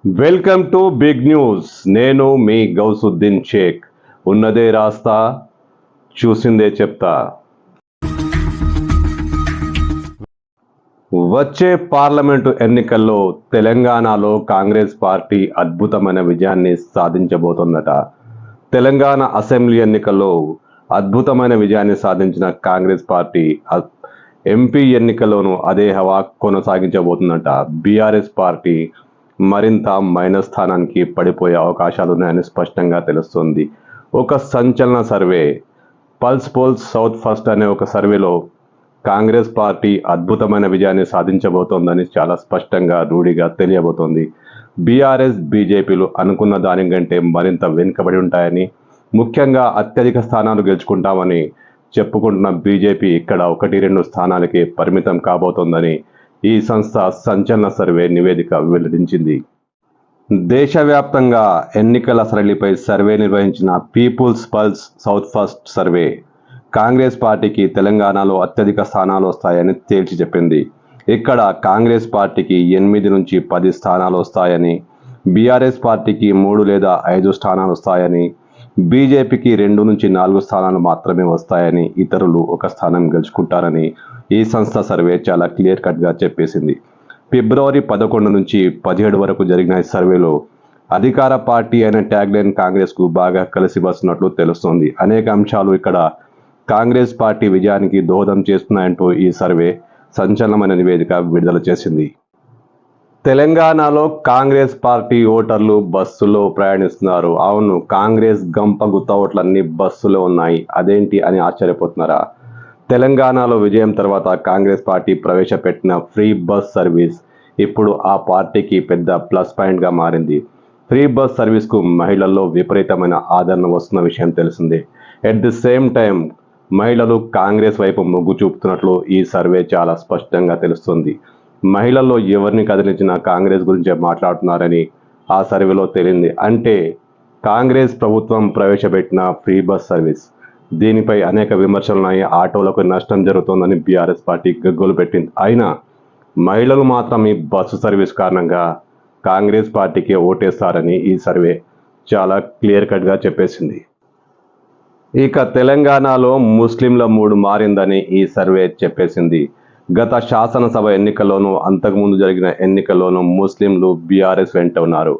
Welcome to big news. నేను మీ గౌసుద్దీన్ షేక్. ఉన్నదే రాస్తా, చూసిందే చెప్తా. వచ్చే పార్లమెంటు ఎన్నికల్లో తెలంగాణలో కాంగ్రెస్ పార్టీ అద్భుతమైన విజయాన్ని సాధించబోతోందట. తెలంగాణ అసెంబ్లీ ఎన్నికల్లో అద్భుతమైన విజయాన్ని సాధించిన కాంగ్రెస్ పార్టీ ఎంపీ ఎన్నికల్లోనూ అదే హవా కొనసాగించబోతుందట. బీఆర్ఎస్ పార్టీ మరింత మైనస్ స్థానానికి పడిపోయే అవకాశాలు ఉన్నాయని స్పష్టంగా తెలుస్తుంది. ఒక సంచలన survey pulse polls south first అనే ఒక సర్వేలో కాంగ్రెస్ పార్టీ అద్భుతమైన విజయాన్ని సాధించబోతోందని చాలా స్పష్టంగా రూఢిగా తెలియబోతోంది. బీఆర్ఎస్ బీజేపీలు అనుకున్న దానికంటే మరింత వెనుకబడి ఉంటాయని, ముఖ్యంగా అత్యధిక స్థానాలు గెలుచుకుంటామని చెప్పుకుంటున్న బీజేపీ ఇక్కడ 1-2 స్థానాలకే పరిమితం కాబోతోందని ఈ సంస్థ సంచలన సర్వే నివేదిక వెల్లడించింది. దేశవ్యాప్తంగా ఎన్నికల సరళిపై సర్వే నిర్వహించిన people's pulse south first survey Congress పార్టీకి తెలంగాణలో అత్యధిక స్థానాలు వస్తాయని తేల్చి చెప్పింది. ఇక్కడ కాంగ్రెస్ పార్టీకి 8 నుంచి 10 స్థానాలు వస్తాయని, బీఆర్ఎస్ పార్టీకి 3 లేదా 5 స్థానాలు వస్తాయని, బీజేపీకి 2 నుంచి 4 స్థానాలు మాత్రమే వస్తాయని, ఇతరులు 1 స్థానం గెలుచుకుంటారని ఈ సంస్థ సర్వే చాలా క్లియర్ కట్గా చెప్పేసింది. ఫిబ్రవరి 11 నుంచి 17 వరకు జరిగిన ఈ సర్వేలో అధికార పార్టీ అయిన ట్యాగ్లైన్ కాంగ్రెస్కు బాగా కలిసి వస్తున్నట్లు తెలుస్తోంది. అనేక అంశాలు ఇక్కడ కాంగ్రెస్ పార్టీ విజయానికి దోహదం చేస్తున్నాయంటూ ఈ సర్వే సంచలనమైన నివేదిక విడుదల చేసింది. తెలంగాణలో కాంగ్రెస్ పార్టీ ఓటర్లు బస్సులో ప్రయాణిస్తున్నారు. అవును, కాంగ్రెస్ గంప గుత్త ఓట్లన్నీ బస్సులో ఉన్నాయి. అదేంటి అని ఆశ్చర్యపోతున్నారా? తెలంగాణలో విజయం తర్వాత కాంగ్రెస్ పార్టీ ప్రవేశపెట్టిన ఫ్రీ బస్ సర్వీస్ ఇప్పుడు ఆ పార్టీకి పెద్ద ప్లస్ పాయింట్గా మారింది. ఫ్రీ బస్ సర్వీస్కు మహిళల్లో విపరీతమైన ఆదరణ వస్తున్న విషయం తెలిసిందే. ఎట్ ది సేమ్ టైం మహిళలు కాంగ్రెస్ వైపు మొగ్గు చూపుతున్నట్లు ఈ సర్వే చాలా స్పష్టంగా తెలుస్తుంది. మహిళల్లో ఎవరిని కదిలించినా కాంగ్రెస్ గురించే మాట్లాడుతున్నారని ఆ సర్వేలో తేలింది. అంటే కాంగ్రెస్ ప్రభుత్వం ప్రవేశపెట్టిన ఫ్రీ బస్ సర్వీస్, దీనిపై అనేక విమర్శలున్నాయి. ఆటోలకు నష్టం జరుగుతోందని బీఆర్ఎస్ పార్టీ గగ్గోలు పెట్టింది. అయినా మహిళలు మాత్రం ఈ బస్సు సర్వీస్ కారణంగా కాంగ్రెస్ పార్టీకి ఓటేస్తారని ఈ సర్వే చాలా క్లియర్ కట్గా చెప్పేసింది. ఇక తెలంగాణలో ముస్లింల మూడు మారిందని ఈ సర్వే చెప్పేసింది. గత శాసనసభ ఎన్నికల్లోనూ అంతకుముందు జరిగిన ఎన్నికల్లోనూ ముస్లింలు బీఆర్ఎస్ వెంట ఉన్నారు.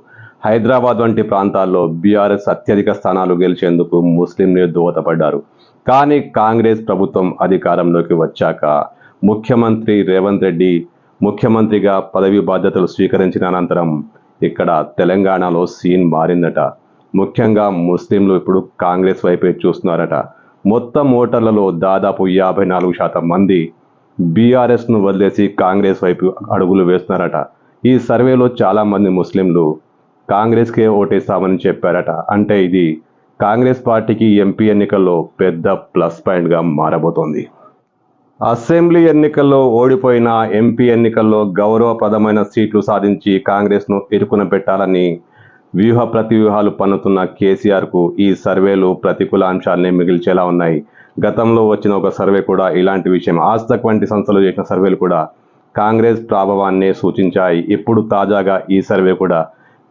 హైదరాబాద్ వంటి ప్రాంతాల్లో బీఆర్ఎస్ అత్యధిక స్థానాలు గెలిచేందుకు ముస్లింలు దోహదపడ్డారు. కానీ కాంగ్రెస్ ప్రభుత్వం అధికారంలోకి వచ్చాక ముఖ్యమంత్రి రేవంత్ రెడ్డి ముఖ్యమంత్రిగా పదవి బాధ్యతలు స్వీకరించిన అనంతరం ఇక్కడ తెలంగాణలో సీన్ మారిందట. ముఖ్యంగా ముస్లింలు ఇప్పుడు కాంగ్రెస్ వైపే చూస్తున్నారట. మొత్తం ఓటర్లలో దాదాపు 54% మంది బీఆర్ఎస్ను వదిలేసి కాంగ్రెస్ వైపు అడుగులు వేస్తున్నారట. ఈ సర్వేలో చాలామంది ముస్లింలు కాంగ్రెస్కే ఓటేస్తామని చెప్పారట. అంటే ఇది కాంగ్రెస్ పార్టీకి ఎంపీ ఎన్నికల్లో పెద్ద ప్లస్ పాయింట్గా మారబోతోంది. అసెంబ్లీ ఎన్నికల్లో ఓడిపోయిన ఎంపీ ఎన్నికల్లో గౌరవప్రదమైన సీట్లు సాధించి కాంగ్రెస్ను ఇరుకున పెట్టాలని ప్రతివ్యూహాలు పన్నుతున్న కేసీఆర్కు ఈ సర్వేలు ప్రతికూల అంశాలనే మిగిల్చేలా ఉన్నాయి. గతంలో వచ్చిన ఒక సర్వే కూడా ఇలాంటి విషయం. ఆజ్తక్ వంటి సంస్థలు చేసిన సర్వేలు కూడా కాంగ్రెస్ ప్రభావాన్నే సూచించాయి. ఇప్పుడు తాజాగా ఈ సర్వే కూడా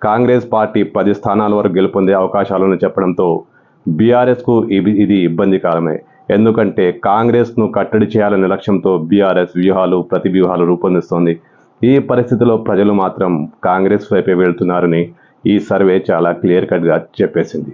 కాంగ్రెస్ పార్టీ 10 స్థానాల వరకు గెలుపొందే అవకాశాలను చెప్పడంతో బీఆర్ఎస్కు ఇది ఇబ్బందికరమే. ఎందుకంటే కాంగ్రెస్ను కట్టడి చేయాలనే లక్ష్యంతో బీఆర్ఎస్ ప్రతివ్యూహాలు రూపొందిస్తోంది. ఈ పరిస్థితిలో ప్రజలు మాత్రం కాంగ్రెస్ వైపే వెళ్తున్నారని ఈ సర్వే చాలా క్లియర్ కట్గా చెప్పేసింది.